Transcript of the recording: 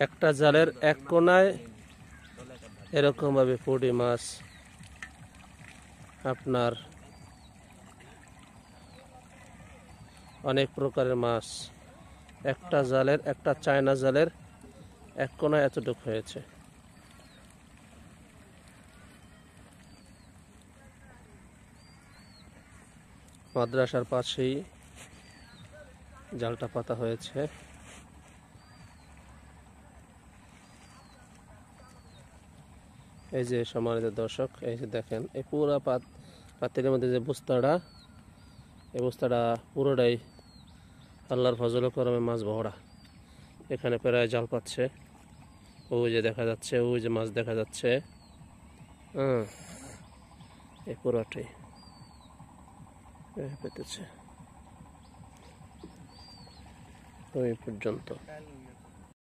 একটা জালের এক কোনায় এরকম ভাবে পুঁটি মাছ আপনার অনেক প্রকারের মাছ একটা জালের, একটা চায়না জালের এক কোনায় এতটুকু হয়েছে। মাদ্রাসার পাশেই জালটা পাতা হয়েছে। এই যে সম্মানিত দর্শক, এই যে দেখেন এই পুরা পাতিলের মধ্যে যে বস্তাটা, এই বস্তাটা পুরোটাই আল্লাহর ফজল ও করমে মাছ ভরা। এখানে প্রায় জাল পাচ্ছে, ওই যে দেখা যাচ্ছে, ওই যে মাছ দেখা যাচ্ছে। এই পুরোটাই পেতেছে ওই পর্যন্ত।